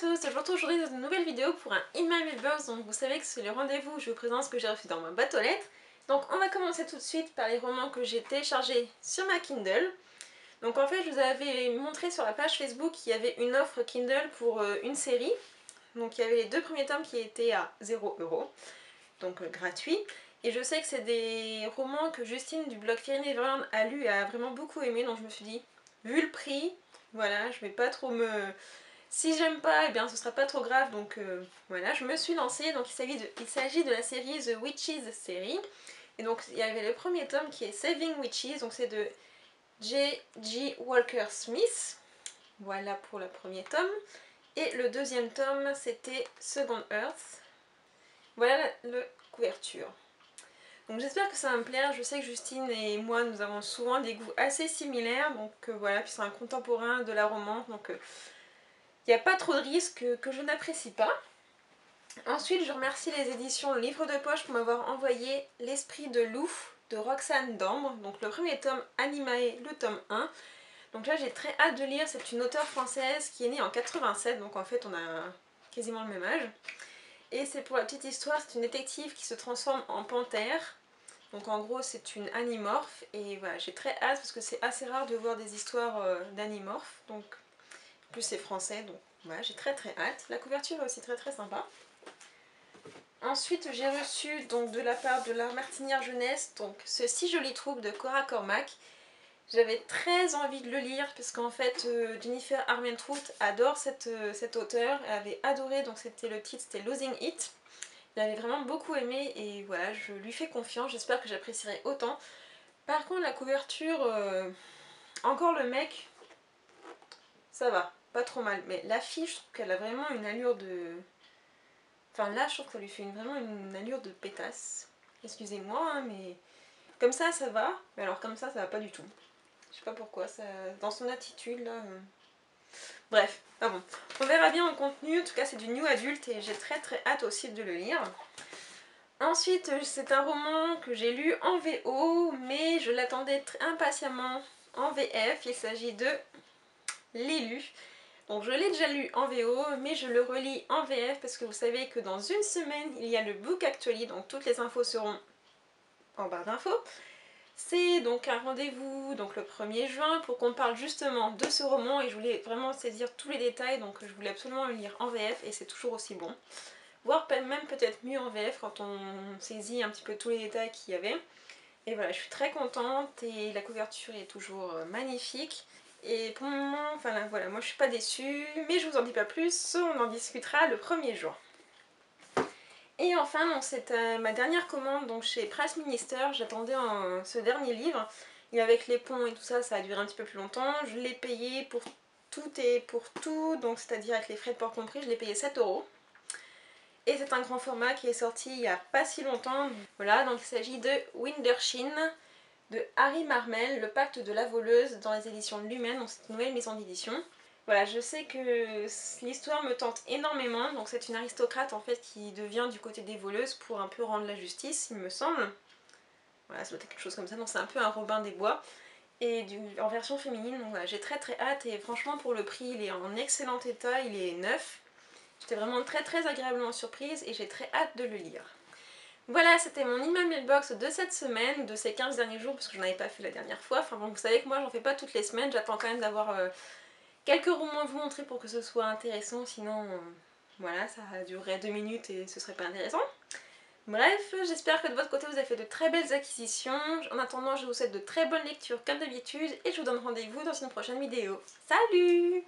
tous, je vous retrouve aujourd'hui dans une nouvelle vidéo pour un In My Mailbox. Donc vous savez que c'est le rendez-vous où je vous présente ce que j'ai reçu dans ma boîte aux lettres. Donc on va commencer tout de suite par les romans que j'ai téléchargés sur ma Kindle. Donc en fait je vous avais montré sur la page Facebook qu'il y avait une offre Kindle pour une série. Donc il y avait les deux premiers tomes qui étaient à 0 €, donc gratuit. Et je sais que c'est des romans que Justine du blog Fairy Neverland a lu et a vraiment beaucoup aimé, donc je me suis dit, vu le prix, voilà, je vais pas trop me... Si j'aime pas, eh bien ce sera pas trop grave, donc voilà, je me suis lancée. Donc il s'agit de la série The Witches série. Et donc il y avait le premier tome qui est Saving Witches, donc c'est de J.G. Walker Smith. Voilà pour le premier tome. Et le deuxième tome c'était Second Earth. Voilà la couverture. Donc j'espère que ça va me plaire. Je sais que Justine et moi nous avons souvent des goûts assez similaires, donc voilà, puis c'est un contemporain de la romance, donc il n'y a pas trop de risques que je n'apprécie pas. Ensuite, je remercie les éditions Le Livre de Poche pour m'avoir envoyé L'Esprit de Loup de Roxane Dambre. Donc le premier tome, Animae, le tome 1. Donc là, j'ai très hâte de lire. C'est une auteure française qui est née en 87, donc en fait, on a quasiment le même âge. Et c'est pour la petite histoire, c'est une détective qui se transforme en panthère. Donc en gros, c'est une animorphe. Et voilà, j'ai très hâte parce que c'est assez rare de voir des histoires d'animorphes. Donc en plus c'est français, donc voilà, j'ai très hâte. La couverture est aussi très sympa. Ensuite j'ai reçu donc de la part de la Martinière Jeunesse donc ce Si Joli Troupe de Cora Cormac. J'avais très envie de le lire parce qu'en fait Jennifer Armentrout adore cette auteure, elle avait adoré, donc c'était le titre, c'était Losing It. Il avait vraiment beaucoup aimé et voilà, je lui fais confiance, j'espère que j'apprécierai autant. Par contre la couverture, encore le mec, ça va, pas trop mal, mais la fille je trouve qu'elle a vraiment une allure de... Enfin là je trouve que ça lui fait vraiment une allure de pétasse. Excusez-moi hein, mais comme ça va, mais alors comme ça va pas du tout. Je sais pas pourquoi, ça... dans son attitude là... Bref, ah bon. On verra bien en contenu, en tout cas c'est du new adulte et j'ai très hâte aussi de le lire. Ensuite c'est un roman que j'ai lu en VO mais je l'attendais très impatiemment en VF. Il s'agit de L'élu. Donc je l'ai déjà lu en VO, mais je le relis en VF parce que vous savez que dans une semaine, il y a le Book Actually, donc toutes les infos seront en barre d'infos. C'est donc un rendez-vous donc le 1er juin pour qu'on parle justement de ce roman et je voulais vraiment saisir tous les détails, donc je voulais absolument le lire en VF et c'est toujours aussi bon. Voire même peut-être mieux en VF quand on saisit un petit peu tous les détails qu'il y avait. Et voilà, je suis très contente et la couverture est toujours magnifique. Et pour le moment, enfin là, voilà, moi je suis pas déçue, mais je vous en dis pas plus, on en discutera le 1er juin. Et enfin, c'est ma dernière commande donc chez Press Minister, j'attendais ce dernier livre, et avec les ponts et tout ça, ça a duré un petit peu plus longtemps, je l'ai payé pour tout et pour tout, donc c'est-à-dire avec les frais de port compris, je l'ai payé 7 €. Et c'est un grand format qui est sorti il n'y a pas si longtemps, voilà, donc il s'agit de Windershin, de Harry Marmel, Le Pacte de la Voleuse, dans les éditions de Lumen, donc c'est une nouvelle maison d'édition. Voilà, je sais que l'histoire me tente énormément, donc c'est une aristocrate en fait qui devient du côté des voleuses pour un peu rendre la justice, il me semble. Voilà, ça doit être quelque chose comme ça, donc c'est un peu un Robin des Bois, et en version féminine, donc voilà, j'ai très hâte, et franchement pour le prix, il est en excellent état, il est neuf. J'étais vraiment très agréablement surprise et j'ai très hâte de le lire. Voilà, c'était mon In My Mailbox de cette semaine, de ces 15 derniers jours, parce que je n'en avais pas fait la dernière fois. Enfin bon, vous savez que moi j'en fais pas toutes les semaines, j'attends quand même d'avoir quelques romans à vous montrer pour que ce soit intéressant, sinon voilà, ça durerait 2 minutes et ce serait pas intéressant. Bref, j'espère que de votre côté vous avez fait de très belles acquisitions. En attendant, je vous souhaite de très bonnes lectures comme d'habitude et je vous donne rendez-vous dans une prochaine vidéo. Salut!